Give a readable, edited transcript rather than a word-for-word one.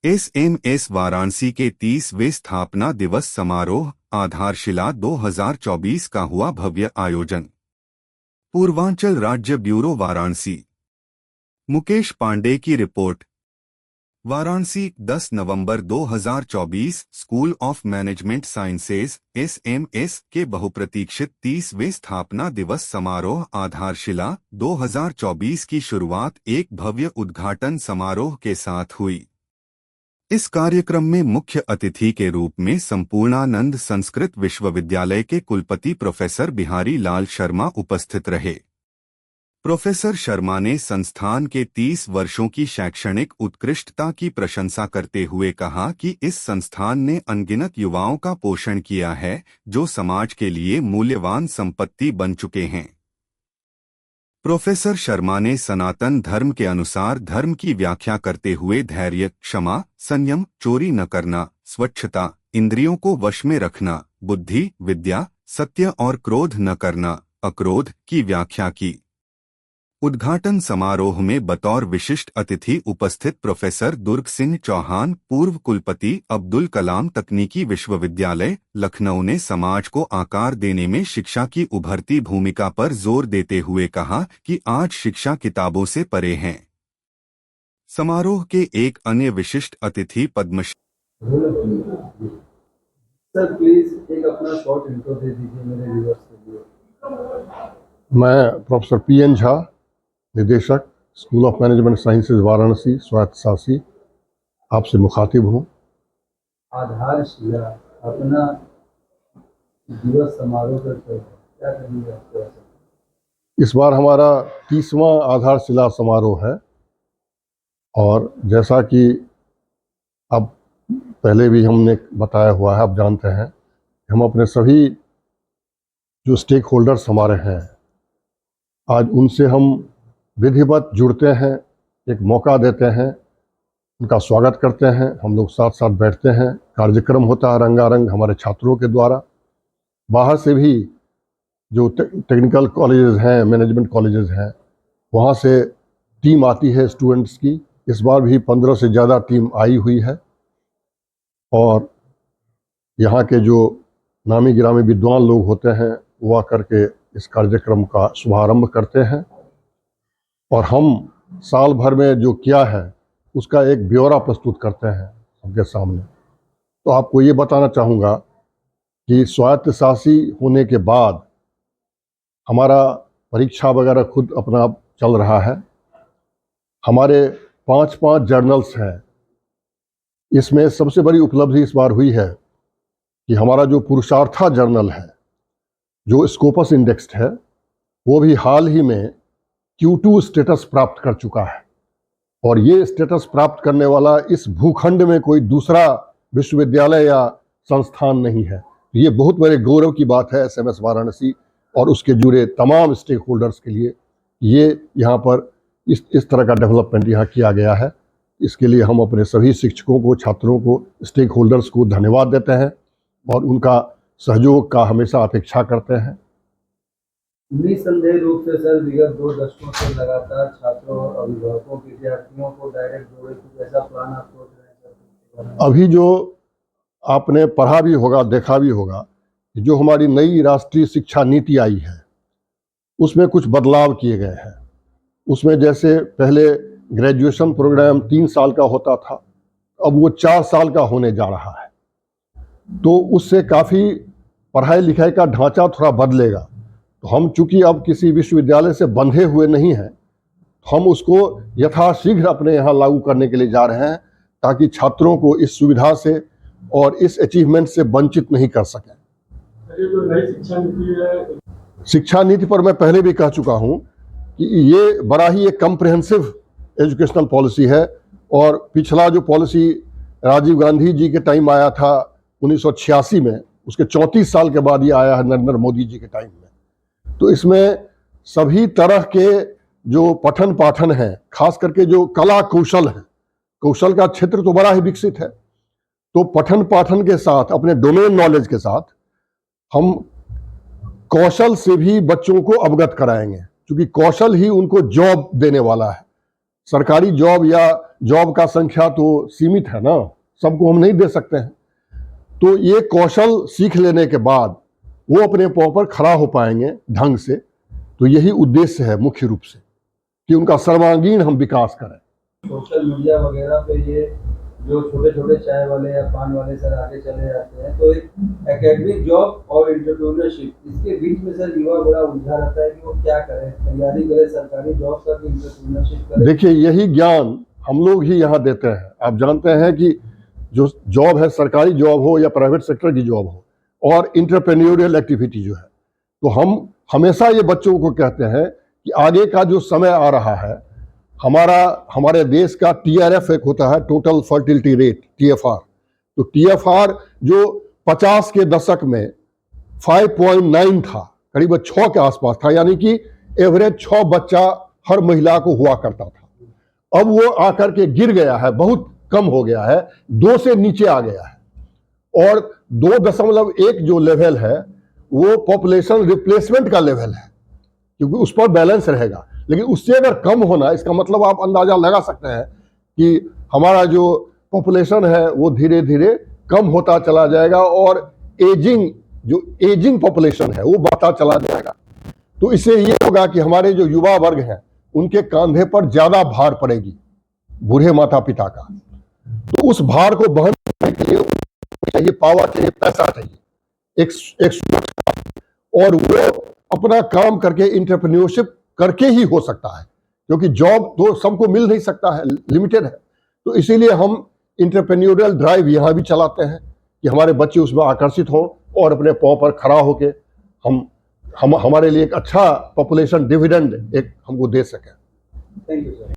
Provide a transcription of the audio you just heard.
SMS Varanasi के 30वें स्थापना दिवस समारोह आधारशिला 2024 का हुआ भव्य आयोजन। पूर्वांचल राज्य ब्यूरो वाराणसी। मुकेश पांडे की report. Varanasi 10 November 2024 school of management sciences SMS के बहुप्रतीक्षित 30वें स्थापना दिवस समारोह आधारशिला 2024 की शुरुआत एक भव्य उद्घाटन समारोह के साथ हुई। इस कार्यक्रम में मुख्य अतिथि के रूप में संपूर्णानंद संस्कृत विश्वविद्यालय के कुलपति प्रोफेसर बिहारी लाल शर्मा उपस्थित रहे। प्रोफेसर शर्मा ने संस्थान के 30 वर्षों की शैक्षणिक उत्कृष्टता की प्रशंसा करते हुए कहा कि इस संस्थान ने अनगिनत युवाओं का पोषण किया है, जो समाज के लिए मूल्यवान संपत्ति बन चुके हैं। प्रोफेसर शर्मा ने सनातन धर्म के अनुसार धर्म की व्याख्या करते हुए धैर्य, क्षमा, संयम, चोरी न करना, स्वच्छता, इंद्रियों को वश में रखना, बुद्धि, विद्या, सत्य और क्रोध न करना, अक्रोध की व्याख्या की। उद्घाटन समारोह में बतौर विशिष्ट अतिथि उपस्थित प्रोफेसर दुर्ग सिंह चौहान, पूर्व कुलपति अब्दुल कलाम तकनीकी विश्वविद्यालय लखनऊ ने समाज को आकार देने में शिक्षा की उभरती भूमिका पर जोर देते हुए कहा कि आज शिक्षा किताबों से परे है। समारोह के एक अन्य विशिष्ट अतिथि पद्मश्री। सर प्लीज एक अपना शॉर्ट इंट्रो दे दीजिए मेरे व्यूअर्स के लिए। मैं प्रोफेसर पीएन झा, निदेशक school of management sciences Varanasi स्वायत्त शासी, आपसे मुखातिब हूँ। आधारशिला अपना दिवस समारोह का क्या करेंगे आपको? इस बार हमारा 30वां आधारशिला समारोह है और जैसा कि अब पहले भी हमने बताया हुआ है, आप जानते हैं, हम अपने सभी जो स्टेक होल्डर्स हमारे हैं, आज उनसे हम विधिवत जुड़ते हैं, एक मौका देते हैं, उनका स्वागत करते हैं। हम लोग साथ साथ बैठते हैं, कार्यक्रम होता है रंगारंग हमारे छात्रों के द्वारा। बाहर से भी जो टेक्निकल कॉलेजेस हैं, मैनेजमेंट कॉलेजेस हैं, वहाँ से टीम आती है स्टूडेंट्स की। इस बार भी 15 से ज़्यादा टीम आई हुई है और यहाँ के जो नामी गिरामी विद्वान लोग होते हैं वो आकर के इस कार्यक्रम का शुभारंभ करते हैं और हम साल भर में जो किया है उसका एक ब्यौरा प्रस्तुत करते हैं सबके सामने। तो आपको ये बताना चाहूँगा कि स्वायत्त शासी होने के बाद हमारा परीक्षा वगैरह खुद अपना आप चल रहा है। हमारे 5 जर्नल्स हैं। इसमें सबसे बड़ी उपलब्धि इस बार हुई है कि हमारा जो पुरुषार्था जर्नल है, जो स्कोपस इंडेक्स्ड है, वो भी हाल ही में Q2 स्टेटस प्राप्त कर चुका है और ये स्टेटस प्राप्त करने वाला इस भूखंड में कोई दूसरा विश्वविद्यालय या संस्थान नहीं है। ये बहुत बड़े गौरव की बात है एसएमएस वाराणसी और उसके जुड़े तमाम स्टेक होल्डर्स के लिए। ये यहाँ पर इस तरह का डेवलपमेंट यहाँ किया गया है। इसके लिए हम अपने सभी शिक्षकों को, छात्रों को, स्टेक होल्डर्स को धन्यवाद देते हैं और उनका सहयोग का हमेशा अपेक्षा करते हैं। निसंदेह रूप से सर विगत 2 दशकों से लगातार छात्रों और अभिभावकों, विद्यार्थियों को डायरेक्ट जोड़े, कुछ ऐसा प्लान आप सोच रहे हैं? अभी जो आपने पढ़ा भी होगा, देखा भी होगा, जो हमारी नई राष्ट्रीय शिक्षा नीति आई है उसमें कुछ बदलाव किए गए हैं। उसमें जैसे पहले ग्रेजुएशन प्रोग्राम 3 साल का होता था, अब वो 4 साल का होने जा रहा है। तो उससे काफ़ी पढ़ाई लिखाई का ढांचा थोड़ा बदलेगा। तो हम चूंकि अब किसी विश्वविद्यालय से बंधे हुए नहीं हैं, हम उसको यथाशीघ्र अपने यहाँ लागू करने के लिए जा रहे हैं ताकि छात्रों को इस सुविधा से और इस अचीवमेंट से वंचित नहीं कर सकें। शिक्षा नीति पर मैं पहले भी कह चुका हूँ कि ये बड़ा ही एक कम्प्रिहेंसिव एजुकेशनल पॉलिसी है और पिछला जो पॉलिसी राजीव गांधी जी के टाइम आया था 1986 में, उसके 34 साल के बाद ये आया है नरेंद्र मोदी जी के टाइम में। तो इसमें सभी तरह के जो पठन पाठन है, खास करके जो कला कौशल है, कौशल का क्षेत्र तो बड़ा ही विकसित है। तो पठन पाठन के साथ, अपने डोमेन नॉलेज के साथ, हम कौशल से भी बच्चों को अवगत कराएंगे, क्योंकि कौशल ही उनको जॉब देने वाला है। सरकारी जॉब या जॉब का संख्या तो सीमित है ना, सबको हम नहीं दे सकते हैं। तो ये कौशल सीख लेने के बाद वो अपने पांव पर खड़ा हो पाएंगे ढंग से। तो यही उद्देश्य है मुख्य रूप से कि उनका सर्वांगीण हम विकास करें। सोशल मीडिया वगैरह पे ये जो छोटे छोटे चाय वाले या पान वाले सर आगे चले जाते हैं, तो एक एकेडमिक जॉब और एंटरप्रेन्योरशिप, इसके बीच में सर युवा बड़ा उलझा रहता है कि वो क्या करें, तैयारी करें सरकारी जॉब का कि एंटरप्रेन्योरशिप करें। देखिए, यही ज्ञान हम लोग ही यहाँ देते हैं। आप जानते हैं कि जो जॉब है, सरकारी जॉब हो या प्राइवेट सेक्टर की जॉब हो, और इंटरप्रेन्योरियल एक्टिविटी जो है, तो हम हमेशा ये बच्चों को कहते हैं कि आगे का जो समय आ रहा है, हमारे देश का TRF एक होता है, टोटल फर्टिलिटी रेट, TFR। तो TFR जो 50 के दशक में 5.9 था, करीब 6 के आसपास था, यानी कि एवरेज 6 बच्चा हर महिला को हुआ करता था। अब वो आकर के गिर गया है, बहुत कम हो गया है, 2 से नीचे आ गया है। और 2.1 जो लेवल है वो पॉपुलेशन रिप्लेसमेंट का लेवल है, क्योंकि उस पर बैलेंस रहेगा। लेकिन उससे अगर कम होना, इसका मतलब आप अंदाजा लगा सकते हैं कि हमारा जो पॉपुलेशन है वो धीरे धीरे कम होता चला जाएगा, और एजिंग पॉपुलेशन है वो बढ़ता चला जाएगा। तो इससे ये होगा कि हमारे जो युवा वर्ग हैं उनके कंधे पर ज्यादा भार पड़ेगी, बूढ़े माता पिता का। तो उस भार को वहन करने के लिए चाहिए पावर, चाहिए पैसा, चाहिए एक सुरक्षा, और वो अपना काम करके एंटरप्रेन्योरशिप करके ही हो सकता है, क्योंकि जॉब तो सबको मिल नहीं सकता है, लिमिटेड है। तो इसीलिए हम एंटरप्रेन्योरियल ड्राइव यहाँ भी चलाते हैं कि हमारे बच्चे उसमें आकर्षित हों और अपने पांव पर खड़ा होके हम हमारे लिए एक अच्छा पॉपुलेशन डिविडेंड एक हमको दे सकें। Thank you sir.